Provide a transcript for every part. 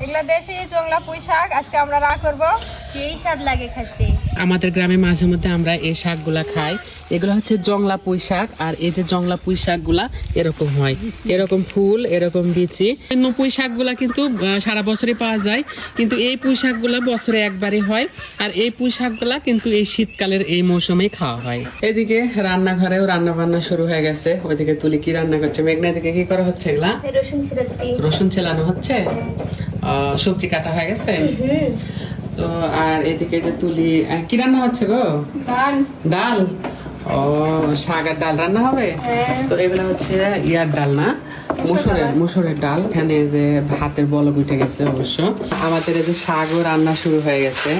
এগুলা দেশি জংলা পুঁই শাক আজকে আমরা রান্না করব। সেই স্বাদ লাগে খেতে। আমাদের গ্রামে মাঝে মধ্যে আমরা এই শাকগুলা খাই। এগুলো হচ্ছে জংলা পুঁই শাক। আর এই যে জংলা পুঁই শাকগুলা এরকম হয়, এরকম ফুল, এরকম বিচি। অন্য পুঁই শাকগুলা কিন্তু সারা বছরই পাওয়া যায়, কিন্তু এই পুঁই শাকগুলা বছরে একবারই হয়। আর এই পুঁই শাকগুলা কিন্তু এই শীতকালের এই মৌসুমেই খাওয়া হয়। এদিকে রান্নাঘরেও রান্না বান্না শুরু হয়ে গেছে। ওইদিকে তুলি কি রান্না করছে, মেঘনা এদিকে কি করা হচ্ছে? এগুলা রসুন ছিলাতে। রসুন ছেলানো হচ্ছে, সবজি কাটা হয়ে গেছে। তো আর এদিকে যে তুলি কি রান্না হচ্ছে গো? ডাল। ডাল? ও, শাক আর ডাল রান্না হবে। তো এগুলো হচ্ছে ইয়ার ডাল না, মুসুরের ডাল। এখানে যে ভাতের বলক উঠে গেছে অবশ্য। আমাদের এই যে শাকও রান্না শুরু হয়ে গেছে।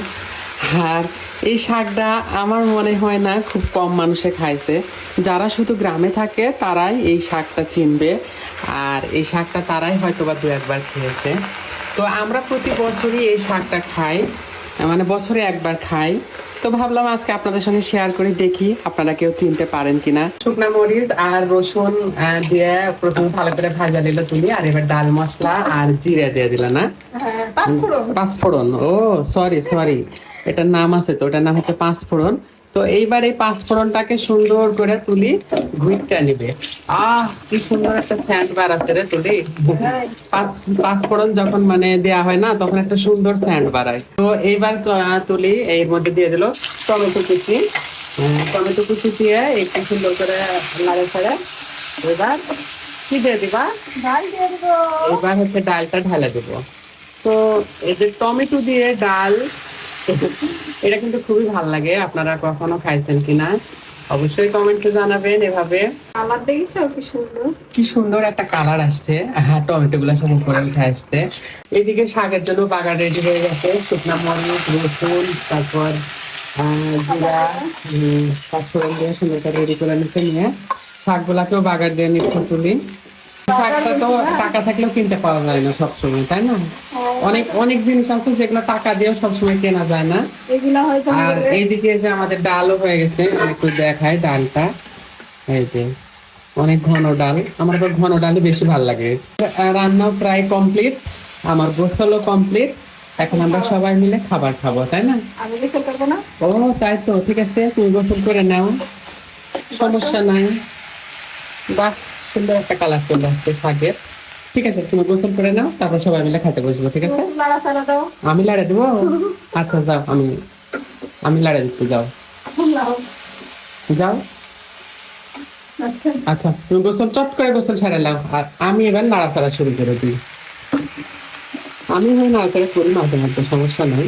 আর এই শাকটা আমার মনে হয় না খুব কম মানুষে খাইছে। যারা শুধু গ্রামে থাকে তারাই এই শাকটা চিনবে, আর এই শাকটা তারাই হয়তো বা দু একবার খেয়েছে। তো আমরা প্রতি বছরই এই শাকটা খাই, মানে বছরে একবার খাই। তো ভাবলাম আজকে আপনাদের সঙ্গে শেয়ার করে দেখি আপনারা কেউ চিনতে পারেন কিনা। শুকনা মরিচ আর রসুন দিয়ে প্রথমে ভালো করে ভাজা দিল তুলি, আর এবার ডাল মশলা আর জিরা দিয়ে দিল না? পাঁচফোড়ন। ও সরি, এটার নাম আছে, তো ওটার নাম হচ্ছে পাঁচফোড়ন। তো এইবার এই পাঁচফোড়নটাকে সুন্দর করে তুলি ঘুইটটা নিবে। কি সুন্দর একটা স্যান্ড বাড়াচ্ছে রে তুলি। পাঁচফোড়ন যখন মানে দেয়া হয় না, তখন একটা সুন্দর স্যান্ড বাড়ায়। তো এইবার তুলি এর মধ্যে দিয়ে দিল টমেটো কুচি। টমেটো কুচি দিয়ে একটু সুন্দর করে লাড়ে ছাড়ে এবার কি দিয়ে দিবা? ডাল দিয়ে দেব। এবার হচ্ছে ডালটা ঢালে দেবো। তো এই যে টমেটো দিয়ে ডাল, এটা কিন্তু খুবই ভালো লাগে। আপনারা কখনো খাইছেন কিনা অবশ্যই কমেন্টে জানাবেন। এভাবে কালার দেখছো কি সুন্দর একটা কালার আসছে। হ্যাঁ, টমেটো গুলা সব উপরে উঠে আসছে। এদিকে শাকের জন্য বাগার রেডি হয়ে গেছে। শুকনা মরিচ, রসুন, তারপর জিরা, পাঁচফোড়ন দিয়ে সুন্দর করে রেডি করে নিতে নিয়ে শাকগুলাকেও বাগার দিয়ে নিচ্ছে তুলি। শাকটা তো টাকা থাকলেও কিনতে পাওয়া যায় না সবসময়, তাই না? অনেক অনেক জিনিস আছে যেগুলো টাকা দিয়েও সবসময় কেনা যায় না। আর এইদিকে যে আমাদের ডালও হয়ে গেছে, একটু দেখায় ডালটা। এই যে অনেক ঘন ডাল, আমার আবার ঘন ডালই বেশি ভালো লাগে। রান্নাও প্রায় কমপ্লিট, আমার গোসলও কমপ্লিট। এখন আমরা সবাই মিলে খাবার খাবো, তাই না? আমি গোসল করবো না? ও তাই তো, ঠিক আছে, তুমি গোসল করে নাও, সমস্যা নাই। বাহ, সুন্দর একটা কালার চলে আসছে শাকের। ঠিক আছে, তুমি গোসল করে নাও, তারপর সবাই মিলে খেতে বসবো, ঠিক আছে? আমি লাড়ে দেবো? আচ্ছা যাও, আমি লাড়ে দিচ্ছি, যাও যাও। আচ্ছা, তুমি গোসল চট করে গোসল ছাড়া নাও, আর আমি এবার নাড়াচাড়া শুরু করে দিই। আমি নাড়াচাড়া করি মাঝে মধ্যে, সমস্যা নাই।